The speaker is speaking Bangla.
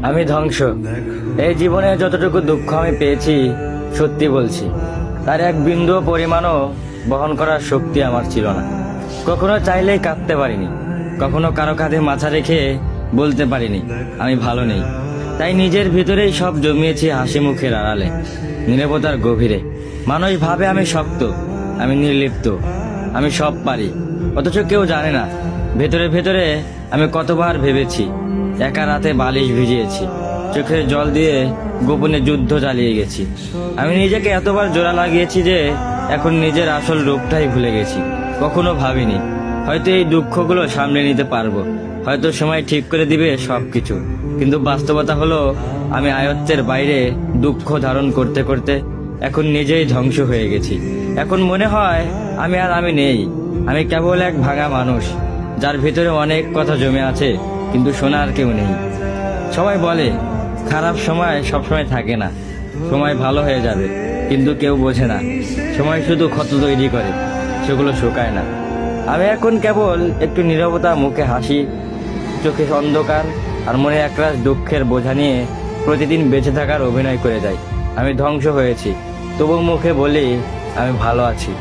আমি ধ্বংস। এই জীবনে যতটুকু দুঃখ আমি পেয়েছি, সত্যি বলছি, তার এক বিন্দু পরিমাণও বহন করার শক্তি আমার ছিল না। কখনো চাইলেই কাঁদতে পারিনি, কখনো কারো কাঁধে মাথা রেখে বলতে পারিনি আমি ভালো নেই। তাই নিজের ভিতরেই সব জমিয়েছি হাসি মুখের আড়ালে, নীরবতার গভীরে। মানুষ ভাবে আমি শক্ত, আমি নির্লিপ্ত, আমি সব পারি, অথচ কেউ জানে না ভেতরে ভেতরে আমি কতবার ভেবেছি। একা রাতে বালিশ ভিজিয়েছি, চোখের জল দিয়ে গোপনে যুদ্ধ চালিয়ে গেছি। আমি নিজেকে এতবার জোড়া লাগিয়েছি যে এখন নিজের আসল রূপটাই ভুলে গেছি। কখনো ভাবিনি হয়তো এই দুঃখগুলো সামলে নিতে পারবো, হয়তো সময় ঠিক করে দিবে সবকিছু। কিন্তু বাস্তবতা হলো আমি আয়ত্তের বাইরে দুঃখ ধারণ করতে করতে এখন নিজেই ধ্বংস হয়ে গেছি। এখন মনে হয় আমি নেই, আমি কেবল এক ভাঙা মানুষ, যার ভিতরে অনেক কথা জমে আছে কিন্তু শোনার কেউ নেই। সবাই বলে খারাপ সময় সবসময় থাকে না, সময় ভালো হয়ে যাবে, কিন্তু কেউ বোঝে না সময় শুধু ক্ষত তৈরি করে, সেগুলো শুকায় না। আমি এখন কেবল একটু নীরবতা, মুখে হাসি, চোখে অন্ধকার আর মনে একরাশ দুঃখের বোঝা নিয়ে প্রতিদিন বেঁচে থাকার অভিনয় করে যাই। আমি ধ্বংস হয়েছি, তবু মুখে বলি আমি ভালো আছি।